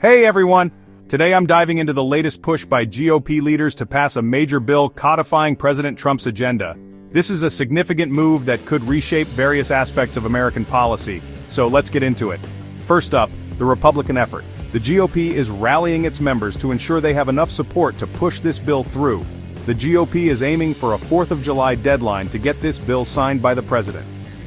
Hey everyone! Today I'm diving into the latest push by GOP leaders to pass a major bill codifying President Trump's agenda. This is a significant move that could reshape various aspects of American policy, so let's get into it. First up, the Republican effort. The GOP is rallying its members to ensure they have enough support to push this bill through. The GOP is aiming for a 4th of July deadline to get this bill signed by the president.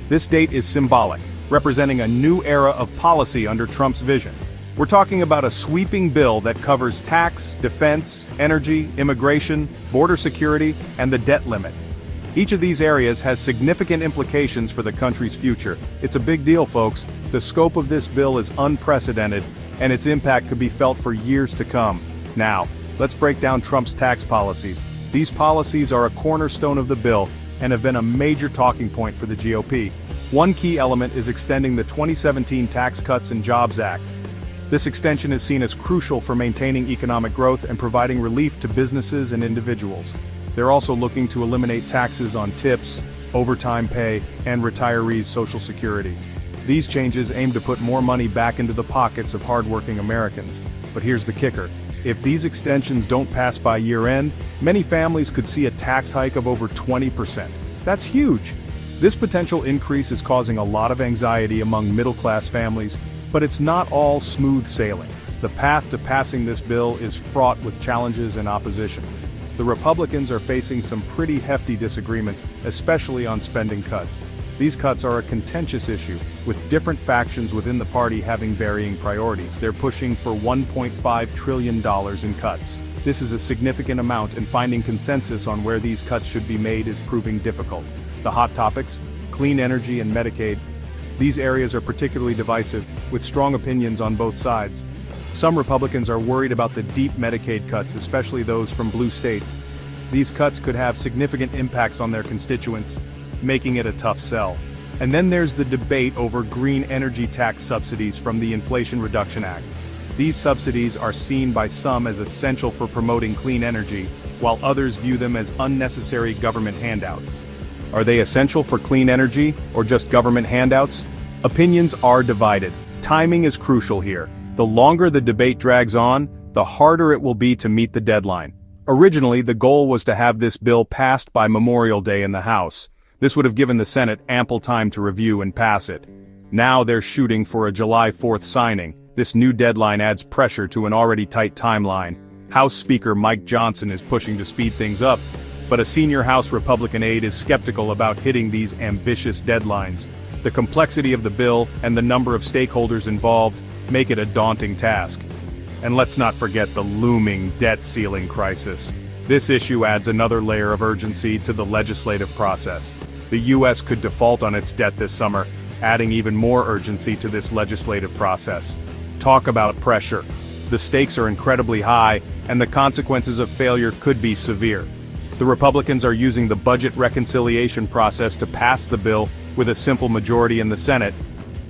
This date is symbolic, representing a new era of policy under Trump's vision. We're talking about a sweeping bill that covers tax, defense, energy, immigration, border security, and the debt limit. Each of these areas has significant implications for the country's future. It's a big deal, folks. The scope of this bill is unprecedented, and its impact could be felt for years to come. Now, let's break down Trump's tax policies. These policies are a cornerstone of the bill and have been a major talking point for the GOP. One key element is extending the 2017 Tax Cuts and Jobs Act. This extension is seen as crucial for maintaining economic growth and providing relief to businesses and individuals. They're also looking to eliminate taxes on tips, overtime pay, and retirees' Social Security. These changes aim to put more money back into the pockets of hardworking Americans. But here's the kicker. If these extensions don't pass by year-end, many families could see a tax hike of over 20%. That's huge! This potential increase is causing a lot of anxiety among middle-class families, but it's not all smooth sailing. The path to passing this bill is fraught with challenges and opposition. The Republicans are facing some pretty hefty disagreements, especially on spending cuts. These cuts are a contentious issue, with different factions within the party having varying priorities. They're pushing for $1.5 trillion in cuts. This is a significant amount, and finding consensus on where these cuts should be made is proving difficult. The hot topics: clean energy and Medicaid. These areas are particularly divisive, with strong opinions on both sides. Some Republicans are worried about the deep Medicaid cuts, especially those from blue states. These cuts could have significant impacts on their constituents, making it a tough sell. And then there's the debate over green energy tax subsidies from the Inflation Reduction Act. These subsidies are seen by some as essential for promoting clean energy, while others view them as unnecessary government handouts. Are they essential for clean energy, or just government handouts? Opinions are divided. Timing is crucial here. The longer the debate drags on, the harder it will be to meet the deadline. Originally, the goal was to have this bill passed by Memorial Day in the House. This would have given the Senate ample time to review and pass it. Now they're shooting for a July 4th signing. This new deadline adds pressure to an already tight timeline. House Speaker Mike Johnson is pushing to speed things up, but a senior House Republican aide is skeptical about hitting these ambitious deadlines. The complexity of the bill and the number of stakeholders involved make it a daunting task. And let's not forget the looming debt ceiling crisis. This issue adds another layer of urgency to the legislative process. The U.S. could default on its debt this summer, adding even more urgency to this legislative process. Talk about pressure. The stakes are incredibly high, and the consequences of failure could be severe. The Republicans are using the budget reconciliation process to pass the bill with a simple majority in the Senate.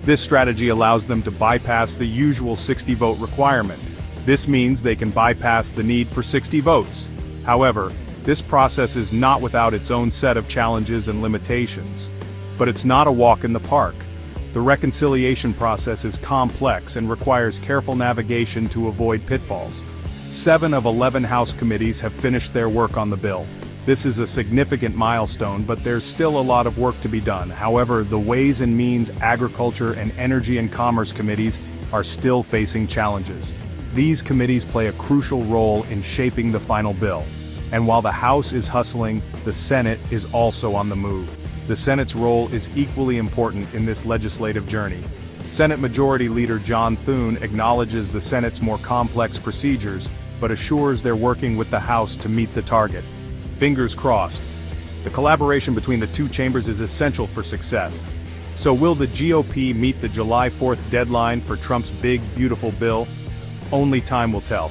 This strategy allows them to bypass the usual 60-vote requirement. This means they can bypass the need for 60 votes. However, this process is not without its own set of challenges and limitations. But it's not a walk in the park. The reconciliation process is complex and requires careful navigation to avoid pitfalls. 7 of 11 House committees have finished their work on the bill. This is a significant milestone, but there's still a lot of work to be done. However, the Ways and Means, Agriculture, and Energy and Commerce committees are still facing challenges. These committees play a crucial role in shaping the final bill. And while the House is hustling, the Senate is also on the move. The Senate's role is equally important in this legislative journey. Senate Majority Leader John Thune acknowledges the Senate's more complex procedures, but assures they're working with the House to meet the target. Fingers crossed. The collaboration between the two chambers is essential for success. So will the GOP meet the July 4th deadline for Trump's big, beautiful bill? Only time will tell.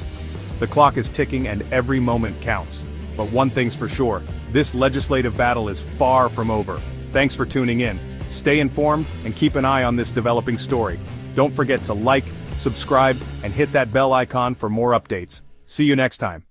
The clock is ticking and every moment counts. But one thing's for sure, this legislative battle is far from over. Thanks for tuning in. Stay informed and keep an eye on this developing story. Don't forget to like, subscribe, and hit that bell icon for more updates. See you next time.